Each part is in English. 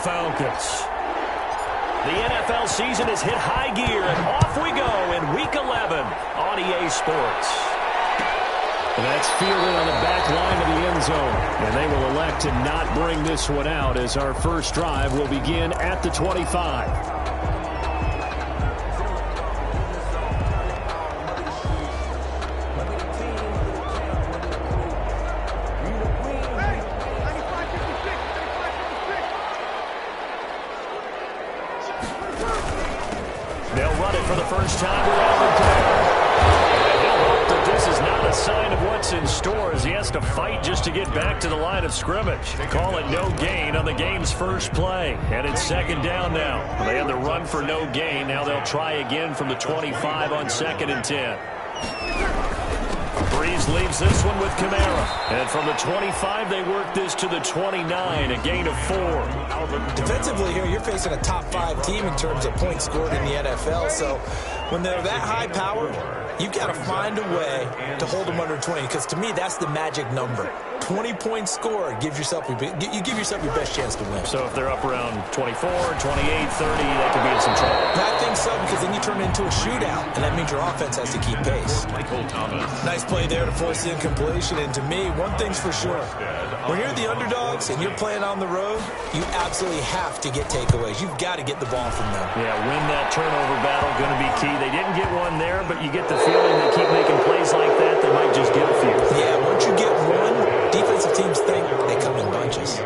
Falcons. The NFL season has hit high gear, and off we go in Week 11 on EA Sports. That's fielded on the back line of the end zone, and they will elect to not bring this one out as our first drive will begin at the 25. They'll run it for the first time with Alvin Kamara. And he'll hope that this is not a sign of what's in store as he has to fight just to get back to the line of scrimmage. Call it no gain on the game's first play. And it's second down now. They had the run for no gain. Now they'll try again from the 25 on 2nd and 10. Breeze leaves this one with Kamara. And from the 25, they work this to the 29, a gain of 4. Defensively here, you're facing a top 5 team in terms of points scored in the NFL. So when they're that high-powered, you've got to find a way to hold them under 20. Because to me, that's the magic number. 20 points scored gives yourself you give yourself your best chance to win. So if they're up around 24, 28, 30, they could be in some trouble. I think so, because then you turn it into a shootout, and that means your offense has to keep pace. Nice play there to force the incompletion. And to me, one thing's for sure. When you're the underdogs and you're playing on the road, you absolutely have to get takeaways. You've got to get the ball from them. Yeah, win that turnover battle, going to be key. They didn't get one there, but you get the feeling they keep making plays like that, they might just get a few. Yeah, once you get one, defensive teams think they come in bunches.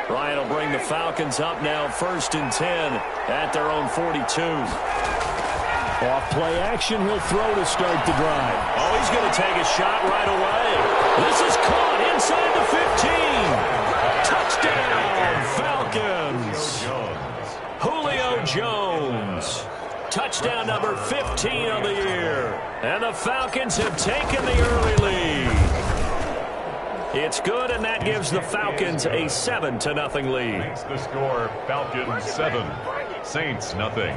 Ryan will bring the Falcons up now 1st and 10 at their own 42. Off play action, he'll throw to start the drive. Oh, he's going to take a shot right away. This is caught inside the 15. Touchdown, Falcons. Julio Jones. Touchdown number 15 of the year. And the Falcons have taken the early lead. It's good, and that gives the Falcons a 7-0 lead. Makes the score Falcons 7, Saints nothing.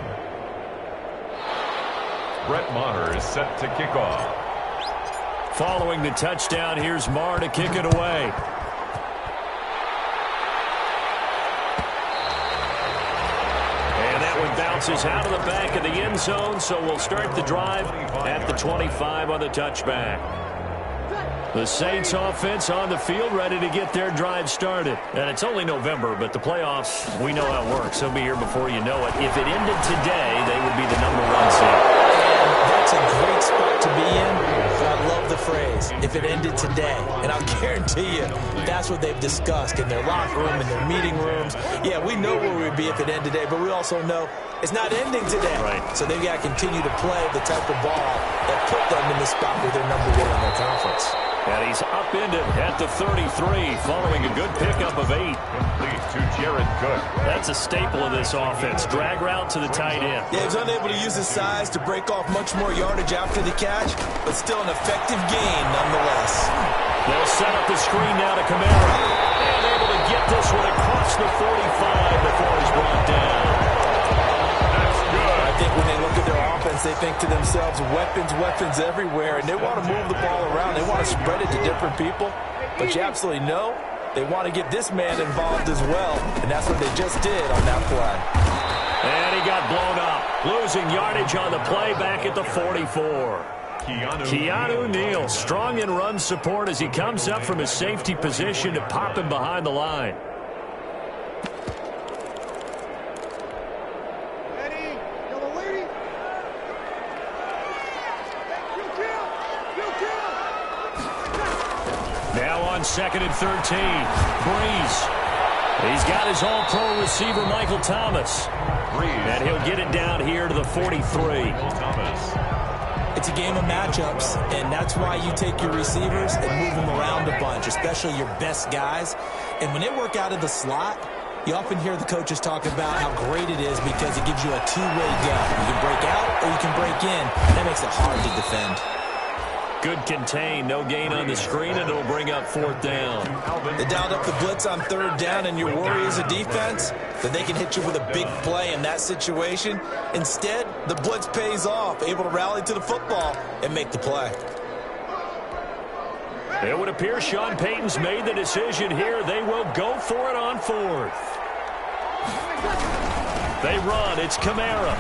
Brett Maher is set to kick off. Following the touchdown, here's Maher to kick it away. And that one bounces out of the back of the end zone, so we'll start the drive at the 25 on the touchback. The Saints offense on the field, ready to get their drive started. And it's only November, but the playoffs, we know how it works. They'll be here before you know it. If it ended today, they would be the #1 seed. That's a great spot to be in. I love the phrase, if it ended today. And I'll guarantee you, that's what they've discussed in their locker room, in their meeting rooms. Yeah, we know where we'd be if it ended today, but we also know it's not ending today. Right. So they've got to continue to play the type of ball that put them in the spot where they're #1 in their conference. And he's upended at the 33, following a good pickup of 8. Complete to Jared Cook. That's a staple of this offense. Drag route to the tight end. Yeah, he's unable to use his size to break off much more yardage after the catch, but still an effective gain nonetheless. They'll set up the screen now to Kamara. And able to get this one across the 45 before he's brought down. That's good. I think when they look at their offense, they think to themselves, weapons, weapons everywhere, and they want to move the ball around. They want to spread it to different people, but you absolutely know they want to get this man involved as well, and that's what they just did on that play. And he got blown up, losing yardage on the play back at the 44. Keanu Neal, strong in run support as he comes up from his safety position to pop him behind the line. Now on 2nd and 13, Breeze. He's got his all-pro receiver, Michael Thomas. And he'll get it down here to the 43. It's a game of matchups, and that's why you take your receivers and move them around a bunch, especially your best guys. And when they work out of the slot, you often hear the coaches talk about how great it is because it gives you a two-way go. You can break out or you can break in. That makes it hard to defend. Good contain, no gain on the screen, and it'll bring up 4th down. They dialed up the blitz on 3rd down, and your worry as a defense that they can hit you with a big play in that situation. Instead, the blitz pays off, able to rally to the football and make the play. It would appear Sean Payton's made the decision here. They will go for it on 4th. They run. It's Kamara.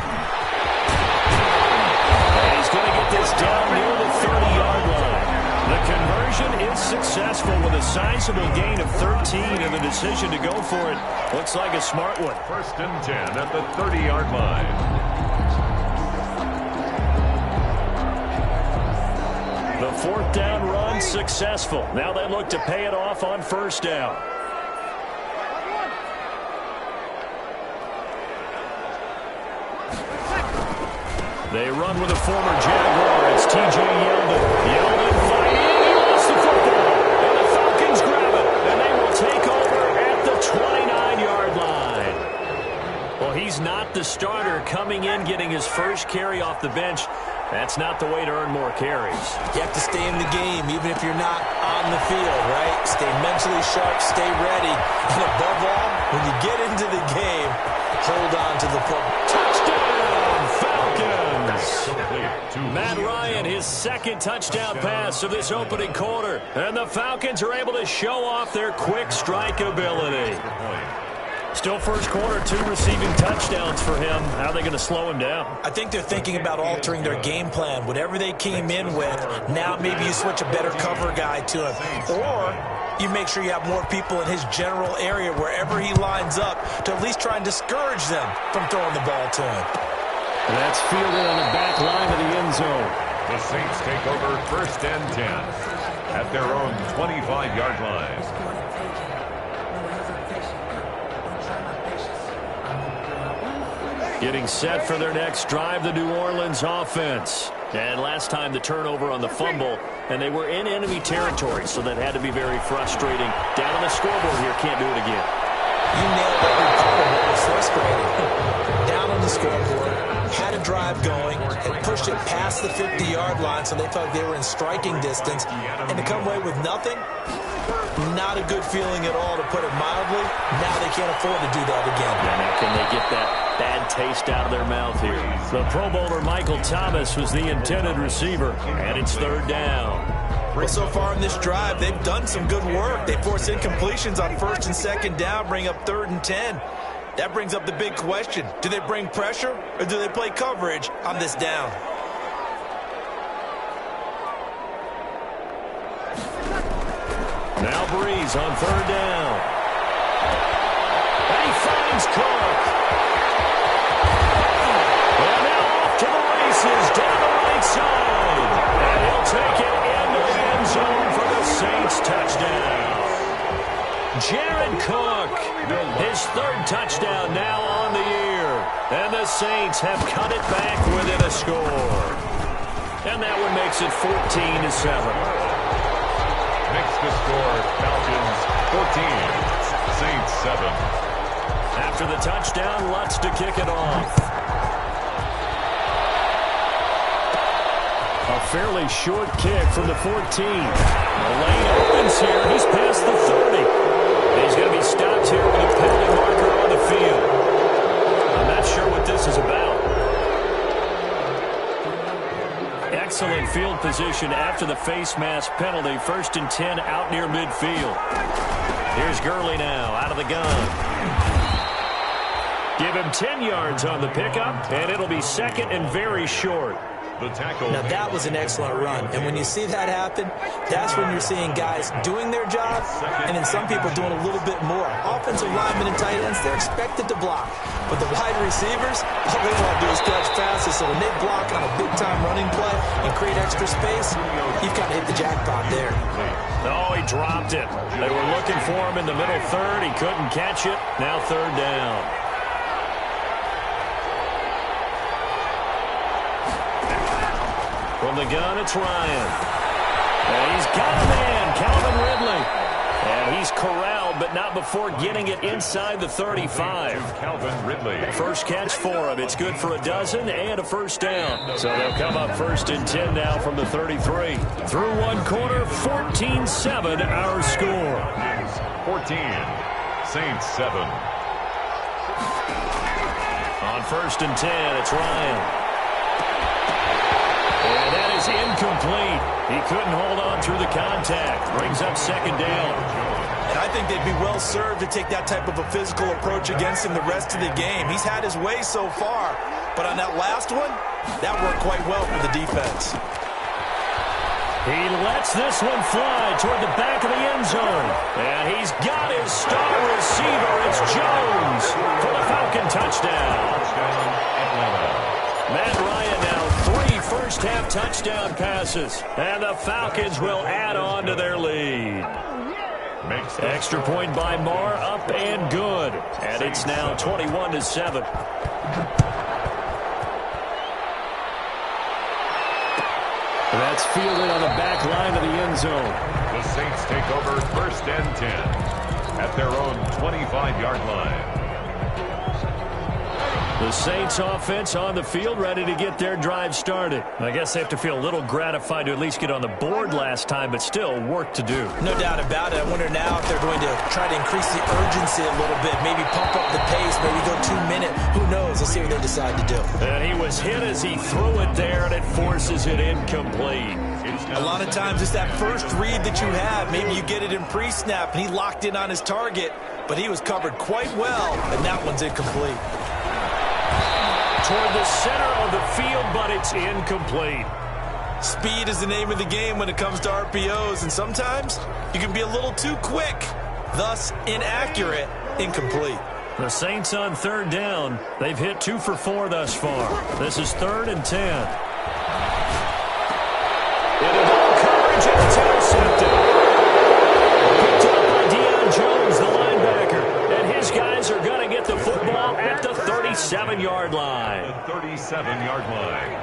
And he's going to get this down near the 30-yard line. The conversion is successful with a sizable gain of 13, and the decision to go for it looks like a smart one. 1st and 10 at the 30-yard line. The 4th down run successful. Now they look to pay it off on 1st down. They run with a former Jaguar. It's T.J. Yeldon. Yeldon fighting. He lost the football. And the Falcons grab it. And they will take over at the 29-yard line. Well, he's not the starter coming in, getting his first carry off the bench. That's not the way to earn more carries. You have to stay in the game, even if you're not on the field, right? Stay mentally sharp, stay ready. And above all, when you get into the game, hold on to the football. Touchdown, Falcons! Matt Ryan, his 2nd touchdown pass of this opening quarter. And the Falcons are able to show off their quick strike ability. Still first quarter, 2 receiving touchdowns for him. How are they going to slow him down? I think they're thinking about altering their game plan. Whatever they came in with, now maybe you switch a better cover guy to him. Or you make sure you have more people in his general area wherever he lines up to at least try and discourage them from throwing the ball to him. And that's fielded on the back line of the end zone. The Saints take over 1st and 10 at their own 25-yard line. Getting set for their next drive, the New Orleans offense. And last time the turnover on the fumble, and they were in enemy territory, so that had to be very frustrating. Down on the scoreboard here, can't do it again. You nailed every part of what was frustrating. Down on the scoreboard, had a drive going, and pushed it past the 50-yard line, so they felt they were in striking distance. And to come away with nothing, not a good feeling at all, to put it mildly. Now they can't afford to do that again. Yeah, now can they get that bad taste out of their mouth here? The Pro Bowler Michael Thomas was the intended receiver, and it's 3rd down. Well, so far in this drive, they've done some good work. They force incompletions on 1st and 2nd down, bring up 3rd and 10. That brings up the big question. Do they bring pressure, or do they play coverage on this down? Now Breeze on 3rd down. And he finds Cook. And now off to the races down the right side. And he'll take it into the end zone for the Saints touchdown. Jared Cook, his 3rd touchdown now on the year. And the Saints have cut it back within a score. And that one makes it 14-7. Next to score, Falcons 14, Saints 7. After the touchdown, Lutz to kick it off. A fairly short kick from the 14. The lane opens here. He's past the 30. He's going to be stopped here with a penalty marker on the field. I'm not sure what this is about. Excellent field position after the face mask penalty. 1st and 10 out near midfield. Here's Gurley now out of the gun. Give him 10 yards on the pickup, and it'll be 2nd and very short. The tackle. Now, that was an excellent run. And when you see that happen, that's when you're seeing guys doing their job, and then some people doing a little bit more. Offensive linemen and tight ends, they're expected to block. But the wide receivers, all they want to do is catch passes. So when they block on a big-time running play and create extra space, you've kind of hit the jackpot there. Oh, he dropped it. They were looking for him in the middle 3rd. He couldn't catch it. Now 3rd down. From the gun, it's Ryan. And he's got a man, Calvin Ridley. And he's corralled, but not before getting it inside the 35. Calvin Ridley. First catch for him. It's good for a dozen and a first down. So they'll come up 1st and 10 now from the 33. Through one quarter, 14-7 our score. 14, Saints 7. On 1st and 10, it's Ryan. And that is incomplete. He couldn't hold on through the contact. Brings up 2nd down. And I think they'd be well served to take that type of a physical approach against him the rest of the game. He's had his way so far, but on that last one, that worked quite well for the defense. He lets this one fly toward the back of the end zone. And he's got his star receiver. It's Jones for the Falcon touchdown. Matt Ryan now 3 first-half touchdown passes. And the Falcons will add on to their lead. Extra point by Marr, up and good. And it's now 21-7. That's fielded on the back line of the end zone. The Saints take over 1st and 10 at their own 25-yard line. The Saints offense on the field, ready to get their drive started. I guess they have to feel a little gratified to at least get on the board last time, but still work to do. No doubt about it. I wonder now if they're going to try to increase the urgency a little bit, maybe pump up the pace, maybe go 2-minute. Who knows? Let's see what they decide to do. And he was hit as he threw it there, and it forces it incomplete. A lot of times it's that first read that you have. Maybe you get it in pre-snap, and he locked in on his target, but he was covered quite well, and that one's incomplete. Toward the center of the field, but it's incomplete. Speed is the name of the game when it comes to RPOs, and sometimes you can be a little too quick, thus inaccurate, incomplete. The Saints on 3rd down. They've hit 2 for 4 thus far. This is 3rd and 10. Into double coverage, and it's intercepted. Picked up by Deion Jones, the linebacker. And his guys are going to get the football at the 37-yard line. The 37-yard line.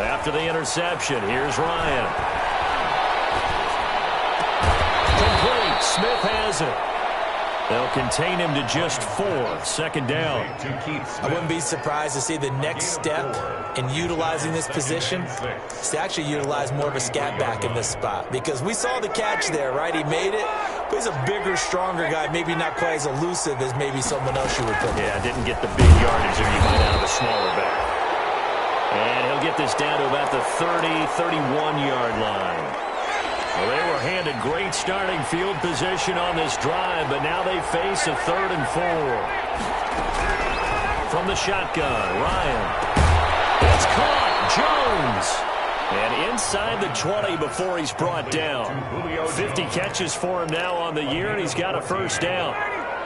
After the interception, here's Ryan. Complete. Smith has it. They'll contain him to just 4. 2nd down. I wouldn't be surprised to see the next step in utilizing this position is to actually utilize more of a scat back in this spot. Because we saw the catch there, right? He made it, but he's a bigger, stronger guy, maybe not quite as elusive as maybe someone else you would put. Yeah, didn't get the big yardage that you might out of a smaller back. And he'll get this down to about the 30, 31-yard line. Well, they were handed great starting field position on this drive, but now they face a 3rd and 4. From the shotgun, Ryan. It's caught. Jones. And inside the 20 before he's brought down. 50 catches for him now on the year, and he's got a first down.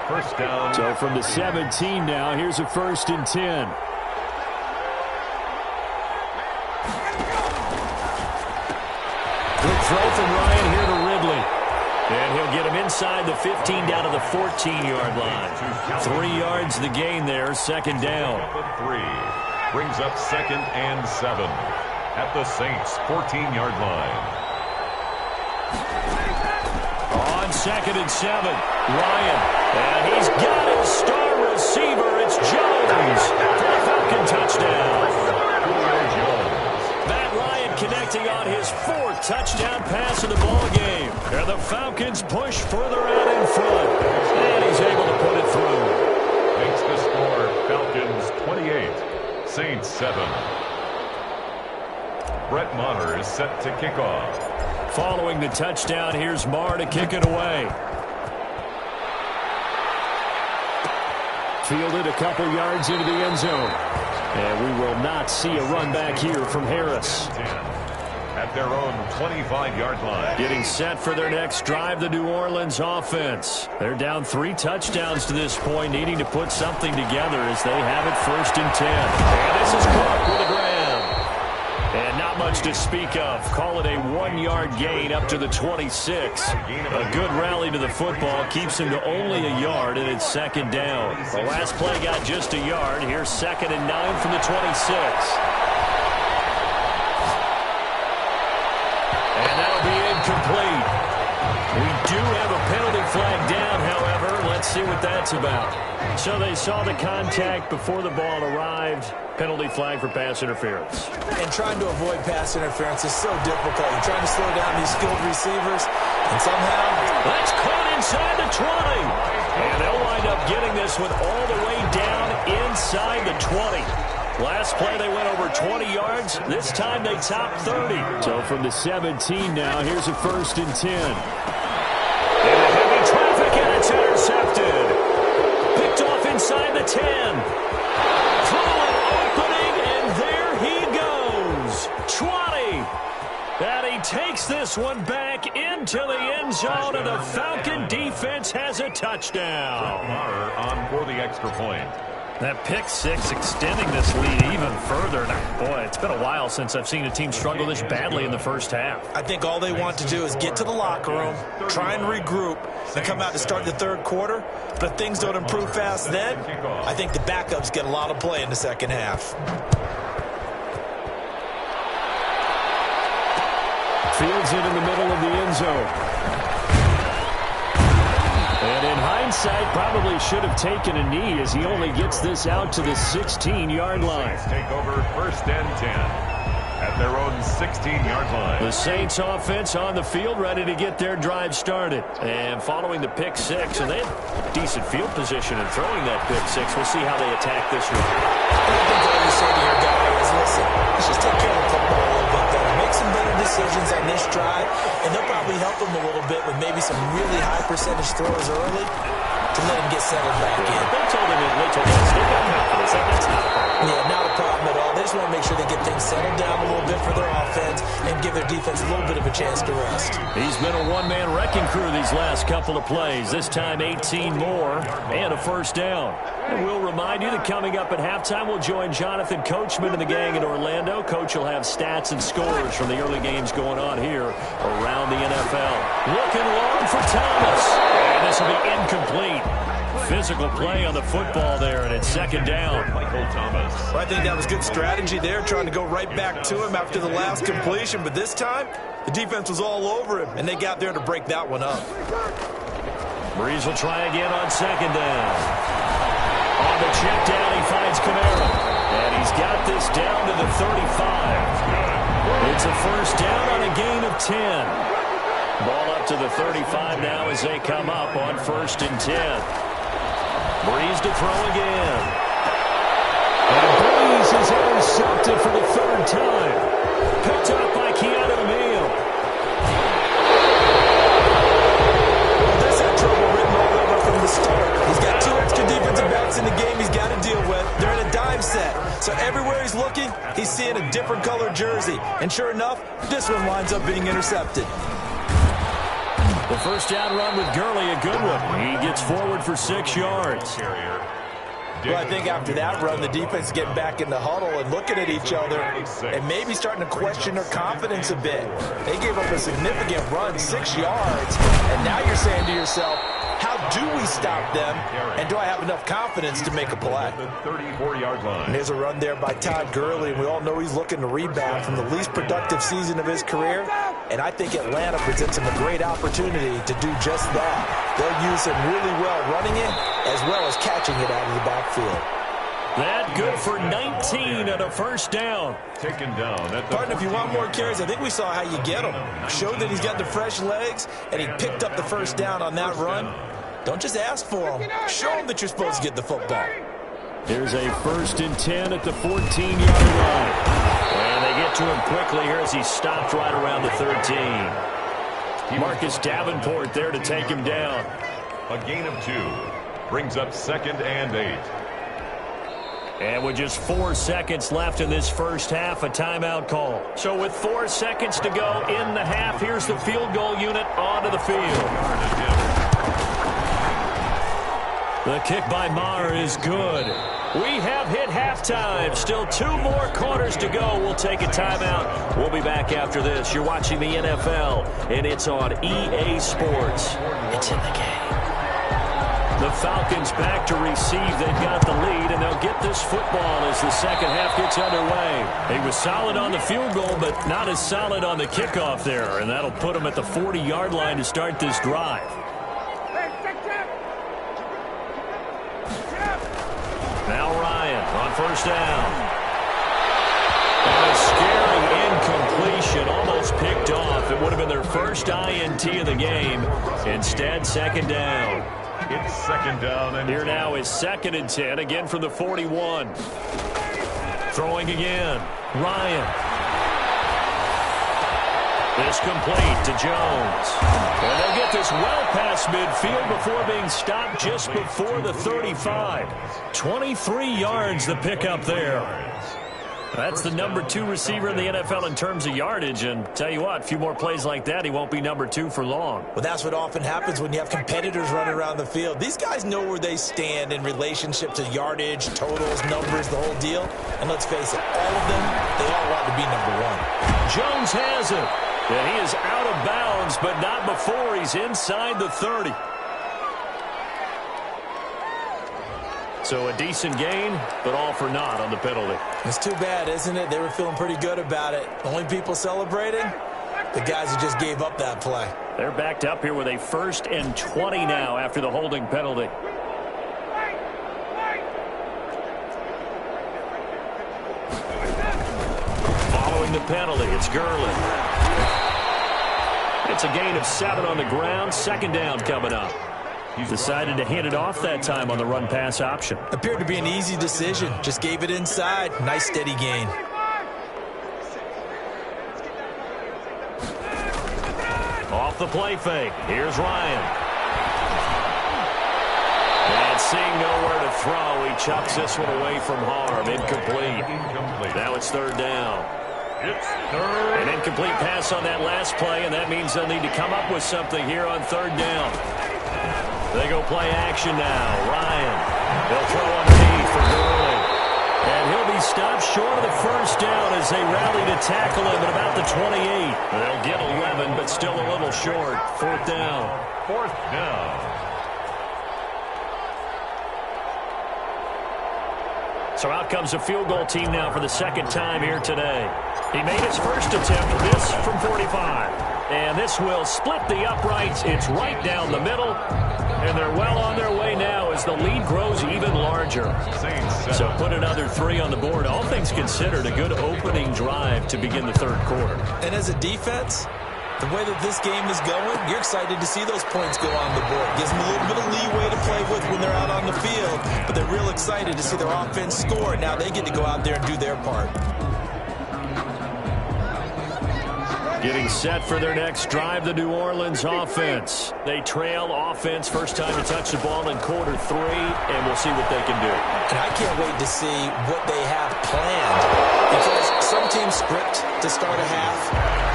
First down. So from the 17 now, here's a 1st and 10. Good throw from Ryan here to Ridley. And he'll get him inside the 15 down to the 14-yard line. 3 yards the gain there, 2nd down. 3 brings up 2nd and 7 at the Saints' 14-yard line. On 2nd and 7, Ryan. And he's got his star receiver. It's Jones for the Falcon touchdown. Matt Ryan connecting on his 4th touchdown pass of the ball game. And the Falcons push further out in front. And he's able to put it through. Makes the score Falcons 28, Saints 7. Brett Maher is set to kick off. Following the touchdown, here's Marr to kick it away. Fielded a couple yards into the end zone. And we will not see a run back here from Harris. At their own 25-yard line. Getting set for their next drive, the New Orleans offense. They're down 3 touchdowns to this point, needing to put something together as they have it 1st and 10. And this is caught with a grab. And not much to speak of. Call it a 1-yard gain up to the 26. A good rally to the football keeps him to only a yard, and it's second down. The last play got just a yard. Here's 2nd and 9 from the 26. And that'll be incomplete. We do have a penalty flag down, however. Let's see what that's about. So they saw the contact before the ball arrived. Penalty flag for pass interference. And trying to avoid pass interference is so difficult. You're trying to slow down these skilled receivers, and somehow... That's caught inside the 20. And they'll wind up getting this one all the way down inside the 20. Last play they went over 20 yards. This time they topped 30. So from the 17 now, here's a 1st and 10. Into heavy traffic, and it's intercepted. Picked off inside the 10. Through an opening, and there he goes. 20. And he takes this one back into the end zone, and the Falcon defense has a touchdown. On for the extra point. That pick six extending this lead even further. Now, boy, it's been a while since I've seen a team struggle this badly in the first half. I think all they want to do is get to the locker room, try and regroup, and come out to start the third quarter. But if things don't improve fast then, I think the backups get a lot of play in the second half. Fields it in the middle of the end zone. And in hindsight, probably should have taken a knee as he only gets this out to the 16-yard line. Take over 1st and 10 at their own 16-yard line. The Saints offense on the field, ready to get their drive started. And following the pick six, and they have decent field position in throwing that pick six. We'll see how they attack this one. I think all you say to your guy is, listen, let's just take care of the football a little bit better. Make some better decisions on this drive, and they'll probably help him a little bit with maybe some really high percentage throws early to let him get settled back in. They told him to stick up confidence. That's not a problem. Yeah, not a problem at all. They just want to make sure they get things settled down a little bit for their offense and give their defense a little bit of a chance to rest. He's been a one-man wrecking crew these last couple of plays. This time 18 more and a 1st down. And we'll remind you that coming up at halftime, we'll join Jonathan Coachman and the gang in Orlando. Coach will have stats and scores from the early games going on here around the NFL. Looking long for Thomas. And this will be incomplete. Physical play on the football there, and it's 2nd down. Michael Thomas. Well, I think that was good strategy there, trying to go right back to him after the last completion. But this time, the defense was all over him, and they got there to break that one up. Breeze will try again on 2nd down. On the check down, he finds Kamara. And he's got this down to the 35. It's a 1st down on a gain of 10. Ball up to the 35 now as they come up on 1st and 10. Breeze to throw again. And Breeze is intercepted for the 3rd time. Picked up by Keanu Neal. Well, this had trouble written all over from the start. He's got 2 extra defensive backs in the game he's got to deal with. They're in a dime set. So everywhere he's looking, he's seeing a different colored jersey. And sure enough, this one winds up being intercepted. The 1st down run with Gurley, a good one. He gets forward for 6 yards. Well, I think after that run, the defense is getting back in the huddle and looking at each other and maybe starting to question their confidence a bit. They gave up a significant run, 6 yards, and now you're saying to yourself, how do we stop them, and do I have enough confidence to make a play? The 34-yard line. And there's a run there by Todd Gurley, and we all know he's looking to rebound from the least productive season of his career, and I think Atlanta presents him a great opportunity to do just that. They'll use him really well running it, as well as catching it out of the backfield. That good for 19 and a 1st down. Taken down. Partner, if you want more carries, I think we saw how you get him. Showed that he's got the fresh legs, and he picked up the 1st down on that run. Don't just ask for him. Show him that you're supposed to get the football. Here's a 1st and 10 at the 14-yard line. And they get to him quickly here as he stopped right around the 13. Marcus Davenport there to take him down. A gain of 2. Brings up 2nd and 8. And with just 4 seconds left in this first half, a timeout call. So with 4 seconds to go in the half, here's the field goal unit onto the field. The kick by Maher is good. We have hit halftime. Still 2 more quarters to go. We'll take a timeout. We'll be back after this. You're watching the NFL, and it's on EA Sports. It's in the game. The Falcons back to receive. They've got the lead, and they'll get this football as the second half gets underway. He was solid on the field goal, but not as solid on the kickoff there, and that'll put him at the 40-yard line to start this drive. Now Ryan on first down. And a scary incompletion, almost picked off. It would have been their first INT of the game. Instead, second down. It's second down. And here now is 2nd and 10, again from the 41. Throwing again. Ryan. This complete to Jones. And they'll get this well past midfield before being stopped just before the 35. 23 yards the pickup there. That's the number 2 receiver in the NFL in terms of yardage. And tell you what, a few more plays like that, he won't be number 2 for long. Well, that's what often happens when you have competitors running around the field. These guys know where they stand in relationship to yardage, totals, numbers, the whole deal. And let's face it, all of them, they all want to be number 1. Jones has it. And he is out of bounds, but not before he's inside the 30. So a decent gain, but all for naught on the penalty. It's too bad, isn't it? They were feeling pretty good about it. Only people celebrating, the guys who just gave up that play. They're backed up here with a 1st and 20 now after the holding penalty. Following the penalty, it's Gurley. It's a gain of 7 on the ground. Second down coming up. He's decided to hand it off that time on the run-pass option. Appeared to be an easy decision. Just gave it inside. Nice steady gain. Off the play fake. Here's Ryan. And seeing nowhere to throw, he chucks this one away from harm. Incomplete. Now it's 3rd down. It's 3rd. An incomplete pass on that last play, and that means they'll need to come up with something here on 3rd down. They go play action now. Ryan. They'll throw underneath for Gurley. And he'll be stopped short of the 1st down as they rally to tackle him at about the 28. They'll get 11, but still a little short. 4th down. 4th down. So out comes the field goal team now for the 2nd time here today. He made his first attempt, this from 45. And this will split the uprights. It's right down the middle. And they're well on their way now as the lead grows even larger. So put another 3 on the board. All things considered, a good opening drive to begin the 3rd quarter. And as a defense, the way that this game is going, you're excited to see those points go on the board. Gives them a little bit of leeway to play with when they're out on the field. But they're real excited to see their offense score. Now they get to go out there and do their part. Getting set for their next drive, the New Orleans offense. They trail offense, first time to touch the ball in quarter 3, and we'll see what they can do. And I can't wait to see what they have planned. Because some teams script to start a half.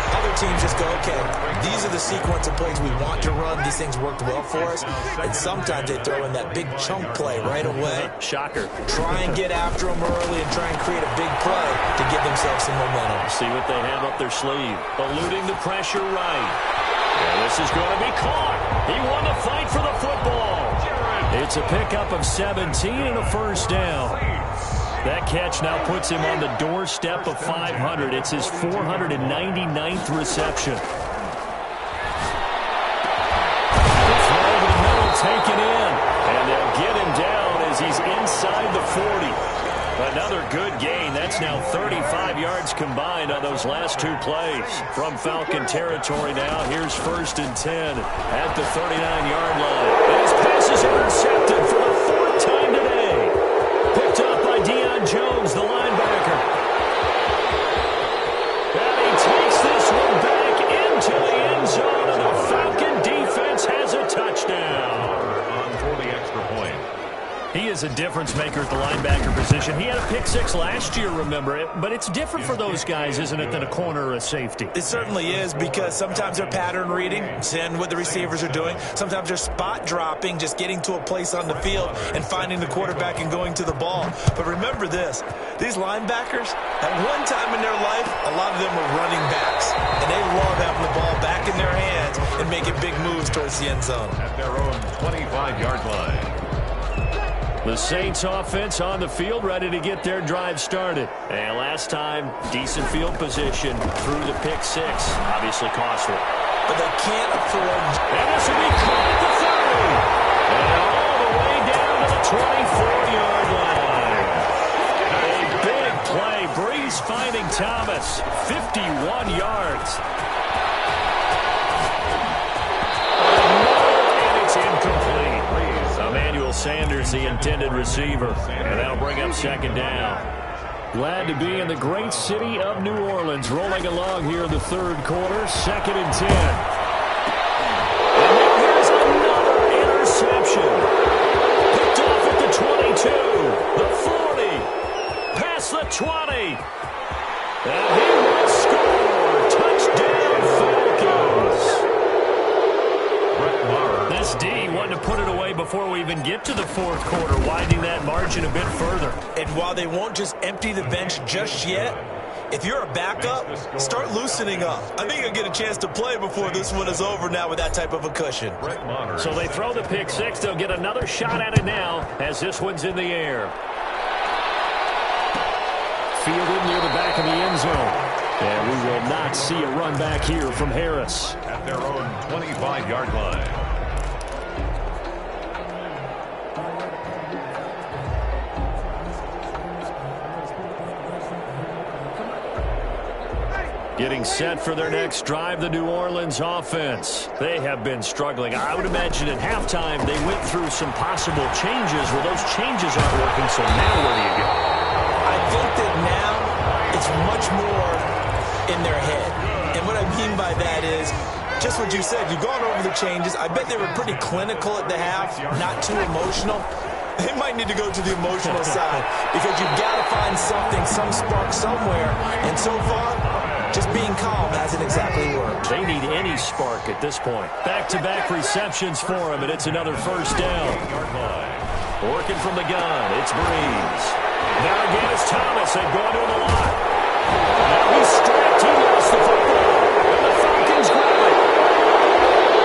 Other teams just go, okay, these are the sequence of plays we want to run. These things worked well for us. And sometimes they throw in that big chunk play right away. Shocker. Try and get after them early and try and create a big play to give themselves some momentum. See what they have up their sleeve. Eluding the pressure right. And this is going to be caught. He won the fight for the football. It's a pickup of 17 and a 1st down. That catch now puts him on the doorstep of 500. It's his 499th reception. The throw over the middle taken in. And they'll get him down as he's inside the 40. Another good gain. That's now 35 yards combined on those last 2 plays. From Falcon territory now, here's 1st and 10 at the 39-yard line. And his pass is intercepted for the 4th time today. Picked up by Jones, the linebacker. And he takes this one back into the end zone, and the Falcon defense has a touchdown. On for the extra point. He is a difference maker at the linebacker position. He had a pick 6 last year, remember it, but it's different for those guys, isn't it, than a corner or a safety? It certainly is, because sometimes they're pattern reading, seeing what the receivers are doing. Sometimes they're spot dropping, just getting to a place on the field and finding the quarterback and going to the ball. But remember this, these linebackers, at one time in their life, a lot of them were running backs, and they love having the ball back in their hands and making big moves towards the end zone. At their own 25-yard line. The Saints offense on the field, ready to get their drive started. And last time, decent field position through the pick 6. Obviously costly. But they can't afford. And this will be caught at the 30. And all the way down to the 24-yard line. A big play. Breeze finding Thomas. 51 yards. And it's incomplete. Emmanuel Sanders, the intended receiver. And that'll bring up second down. Glad to be in the great city of New Orleans, rolling along here in the third quarter, 2nd and 10. And now here's another interception. Picked off at the 22, the 40, past the 20. And he will score. Touchdown, Falcons. This D wanted to put it away before we even get to the fourth quarter, widening that margin a bit further. And while they won't just empty the bench just yet, if you're a backup, start loosening up. I think you'll get a chance to play before this one is over now with that type of a cushion. So they throw the pick 6. They'll get another shot at it now as this one's in the air. Fielded near the back of the end zone. And we will not see a run back here from Harris. At their own 25-yard line. Getting set for their next drive, the New Orleans offense. They have been struggling. I would imagine at halftime they went through some possible changes. Well, those changes aren't working, so now where do you go? I think that now it's much more in their head. And what I mean by that is just what you said. You've gone over the changes. I bet they were pretty clinical at the half, not too emotional. They might need to go to the emotional side because you've got to find something, some spark somewhere. And so far, just being calm hasn't exactly worked. They need any spark at this point. Back-to-back receptions for him, and it's another first down. Working from the gun, it's Breeze. Now again, it's Thomas. They've gone to him a lot. Now he's stripped. He lost the football. And the Falcons grab it.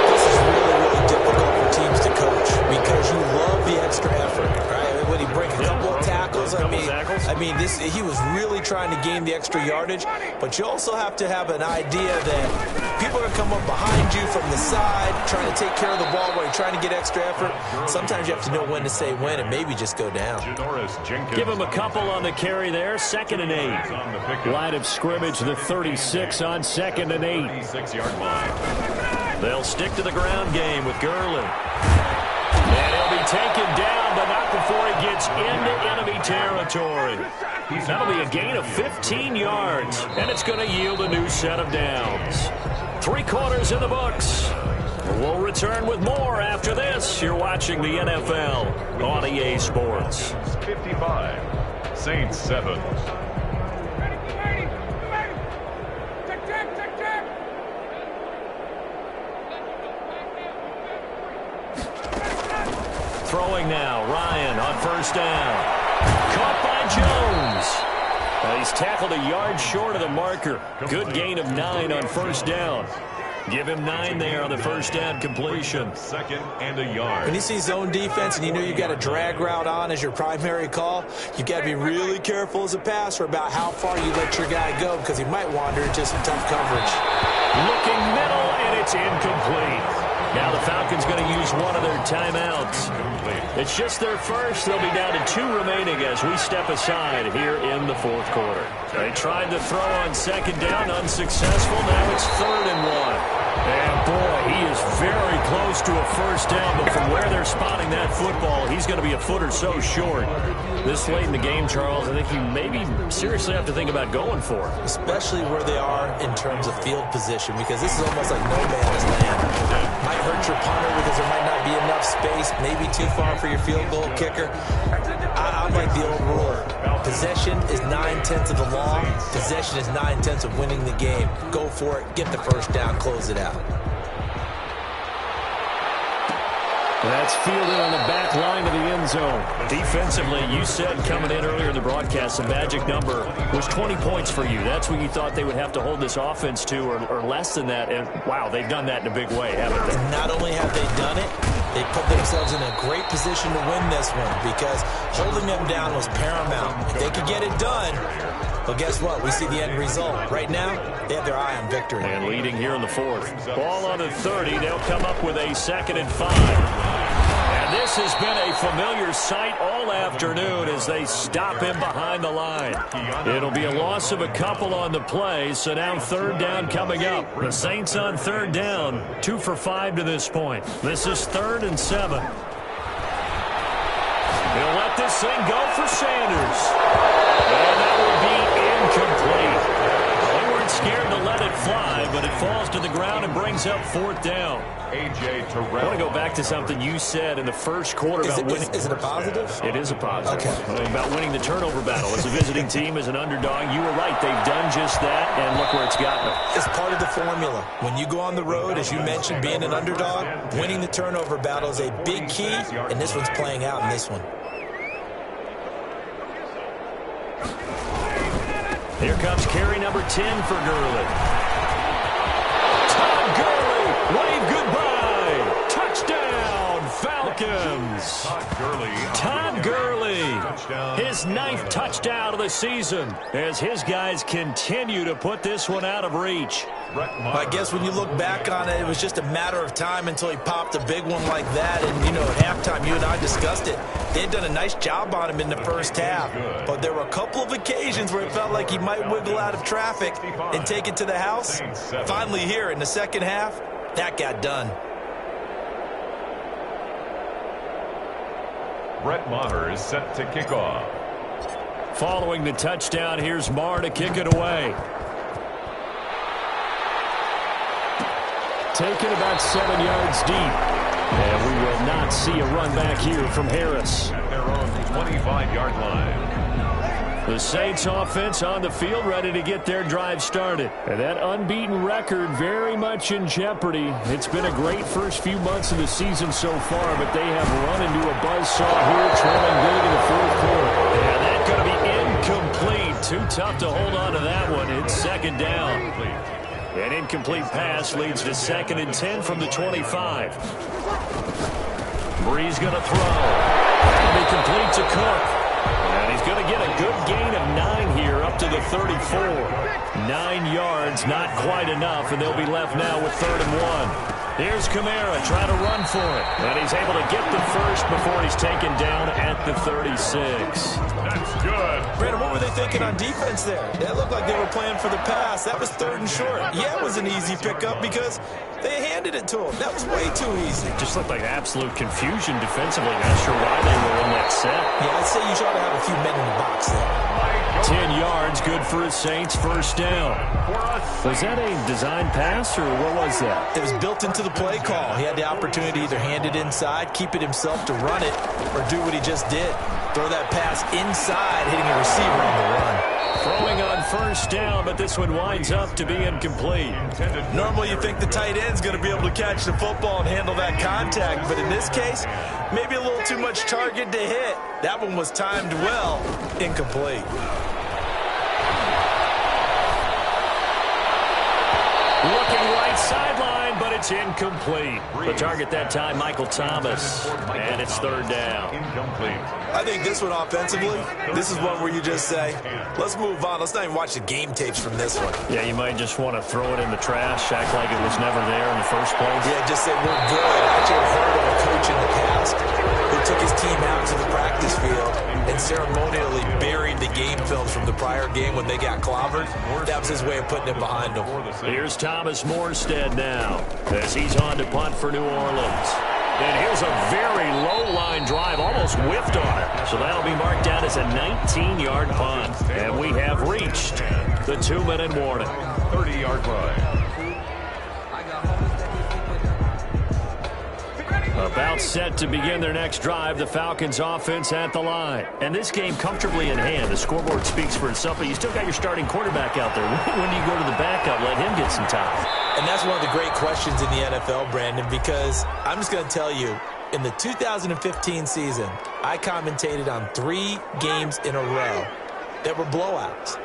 This is really, really difficult for teams to coach because you love the extra effort, right? When he breaks a couple of tackles, he was really trying to gain the extra yardage, but you also have to have an idea that people are going to come up behind you from the side, trying to take care of the ball while you're trying to get extra effort. Sometimes you have to know when to say when and maybe just go down. Give him a couple on the carry there, 2nd and 8. Line of scrimmage, the 36 on 2nd and 8. They'll stick to the ground game with Gurley. And he'll be taken down, but not before he gets into enemy territory. That'll be a gain of 15 yards, and it's going to yield a new set of downs. 3 quarters in the books. We'll return with more after this. You're watching the NFL on EA Sports. 55, Saints 7. Throwing now, Ryan on first down. Caught by Jones. He's tackled a yard short of the marker. Good gain of 9 on first down. Give him 9 there on the first down completion. 2nd and a yard. When you see zone defense and you know you've got a drag route on as your primary call, you've got to be really careful as a passer about how far you let your guy go because he might wander into some tough coverage. Looking middle, and it's incomplete. Now the Falcons going to use one of their timeouts. It's just their first. They'll be down to 2 remaining as we step aside here in the fourth quarter. They tried to throw on 2nd down, unsuccessful. Now it's 3rd and 1. And boy, he is very close to a first down, but from where they're spotting that football, he's going to be a foot or so short. This late in the game, Charles, I think you maybe seriously have to think about going for it. Especially where they are in terms of field position, because this is almost like no man's land. Might hurt your punter because there might not be enough enough space, maybe too far for your field goal kicker. I like the old rule. Possession is 9/10 of the law. Possession is 9/10 of winning the game. Go for it. Get the first down. Close it out. That's fielded on the back line of the end zone. Defensively, you said coming in earlier in the broadcast, the magic number was 20 points for you. That's what you thought they would have to hold this offense to, or less than that. And, wow, they've done that in a big way, haven't they? And not only have they done it, they put themselves in a great position to win this one because holding them down was paramount. If they could get it done, well, guess what? We see the end result. Right now, they have their eye on victory. And leading here in the fourth. Ball on the 30. They'll come up with a 2nd and 5. And this has been a familiar sight all afternoon as they stop him behind the line. It'll be a loss of a couple on the play, so now 3rd down coming up. The Saints on 3rd down, 2 for 5 to this point. This is 3rd and 7. He'll let this thing go for Sanders. And that will be incomplete. They weren't scared to let it fly, but it falls to the ground and brings up 4th down. I want to go back to something you said in the first quarter about winning. Is it a positive? It is a positive. Okay. About winning the turnover battle. As a visiting team, as an underdog, you were right. They've done just that, and look where it's gotten them. It's part of the formula. When you go on the road, as you mentioned, being an underdog, winning the turnover battle is a big key, and this one's playing out in this one. Here comes carry number 10 for Gurley. Todd Gurley, wave goodbye. Touchdown, Falcons. Todd Gurley, his 9th touchdown of the season as his guys continue to put this one out of reach. I guess when you look back on it, it was just a matter of time until he popped a big one like that. And, you know, at halftime, you and I discussed it. They had done a nice job on him in the first half. But there were a couple of occasions where it felt like he might wiggle out of traffic and take it to the house. Finally here in the second half, that got done. Brett Maher is set to kick off. Following the touchdown, here's Maher to kick it away. Taken about 7 yards deep. And we will not see a run back here from Harris. At their own 25-yard line. The Saints offense on the field ready to get their drive started. And that unbeaten record very much in jeopardy. It's been a great first few months of the season so far, but they have run into a buzzsaw here, trailing big in the 4th quarter. And that's going to be incomplete. Too tough to hold on to that one. It's 2nd down. An incomplete pass leads to 2nd and 10 from the 25. Bree's going to throw. That'll be complete to Cook. And he's going to get a good gain of 9 here up to the 34. 9 yards, not quite enough, and they'll be left now with 3rd and 1. Here's Kamara trying to run for it. And he's able to get the first before he's taken down at the 36. That's good. Brandon, what were they thinking on defense there? That looked like they were playing for the pass. That was 3rd and short. Yeah, it was an easy pickup because they handed it to him. That was way too easy. It just looked like absolute confusion defensively. Not sure why they were in that set. Yeah, I'd say you ought to have a few men in the box there. 10 yards, good for a Saints 1st down. Was that a design pass, or what was that? It was built into the play call. He had the opportunity to either hand it inside, keep it himself to run it, or do what he just did. Throw that pass inside, hitting a receiver on the run. Throwing on 1st down, but this one winds up to be incomplete. Normally you think the tight end's going to be able to catch the football and handle that contact, but in this case, maybe a little too much target to hit. That one was timed well, incomplete. Looking right sideline, but it's incomplete. The target that time, Michael Thomas, and it's 3rd down. I think this one offensively, this is one where you just say, let's move on. Let's not even watch the game tapes from this one. Yeah, you might just want to throw it in the trash, act like it was never there in the first place. Yeah, just say we're good. I actually heard of a coach in the past who took his team out to the practice field and ceremonially buried the game films from the prior game when they got clobbered. That was his way of putting it behind him. Here's Thomas Morstead now as he's on to punt for New Orleans. And here's a very low line drive, almost whiffed on it. So that'll be marked down as a 19-yard punt. And we have reached the 2-minute warning. 30-yard line. About set to begin their next drive, the Falcons offense at the line. And this game comfortably in hand. The scoreboard speaks for itself, but you still got your starting quarterback out there. When do you go to the backup, let him get some time? And that's one of the great questions in the NFL, Brandon, because I'm just going to tell you, in the 2015 season, I commentated on 3 games in a row that were blowouts.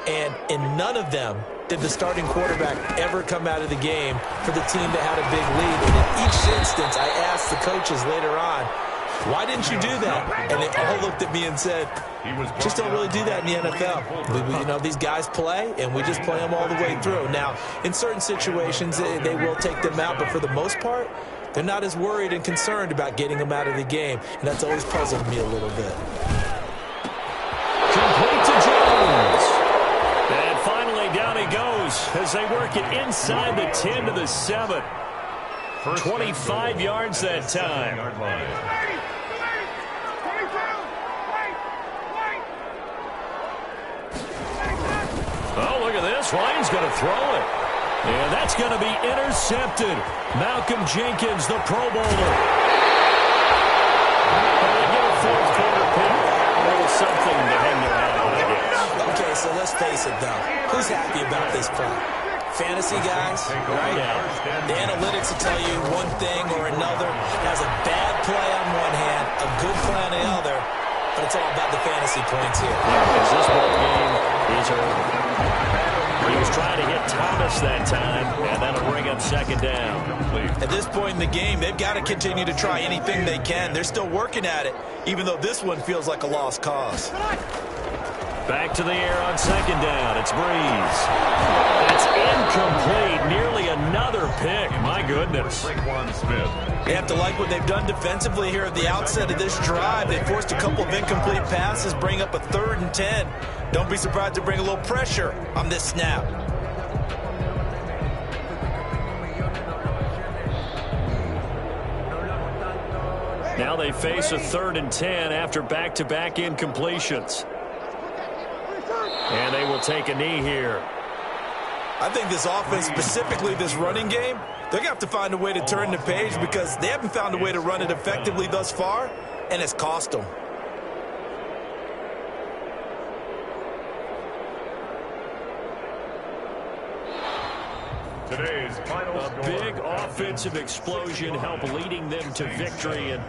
And in none of them did the starting quarterback ever come out of the game for the team that had a big lead. And in each instance, I asked the coaches later on, why didn't you do that? And they all looked at me and said, just don't really do that in the NFL. These guys play, and we just play them all the way through. Now, in certain situations, they will take them out, but for the most part, they're not as worried and concerned about getting them out of the game. And that's always puzzled me a little bit. Complete to Jones. And finally down he goes as they work it inside the 10 to the 7. 25 yards that time. Oh, look at this. Ryan's going to throw it. And that's going to be intercepted. Malcolm Jenkins, the Pro Bowler. They get a fourth quarter pick. There was something to hang their hat on, I guess. Okay, so let's face it, though. Who's happy about this play? Fantasy guys, right? Yeah. The analytics will tell you one thing or another. Has a bad play on one hand, a good play on the other, but it's all about the fantasy points here. Yeah, because this ball game is over. He was trying to hit Thomas that time, and that'll bring up second down. At this point in the game, they've got to continue to try anything they can. They're still working at it, even though this one feels like a lost cause. Back to the air on second down. It's Breeze. That's incomplete. Nearly another pick. My goodness. They have to like what they've done defensively here at the outset of this drive. They forced a couple of incomplete passes, bring up a 3rd and 10. Don't be surprised to bring a little pressure on this snap. Now they face a 3rd and 10 after back-to-back incompletions. And they will take a knee here. I think this offense, specifically this running game, they're going to have to find a way to turn the page because they haven't found a way to run it effectively thus far, and it's cost them. Today's final a big offensive explosion help leading them to victory, and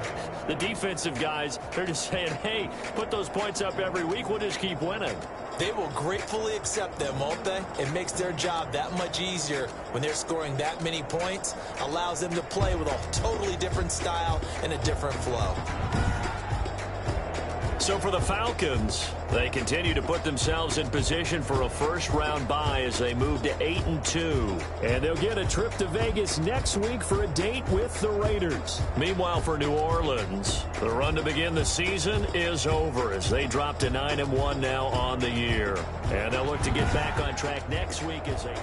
the defensive guys, they're just saying, hey, put those points up every week, we'll just keep winning. They will gratefully accept them, won't they? It makes their job that much easier when they're scoring that many points, allows them to play with a totally different style and a different flow. So for the Falcons, they continue to put themselves in position for a first-round bye as they move to 8-2. And they'll get a trip to Vegas next week for a date with the Raiders. Meanwhile, for New Orleans, the run to begin the season is over as they drop to 9-1 now on the year. And they'll look to get back on track next week as they...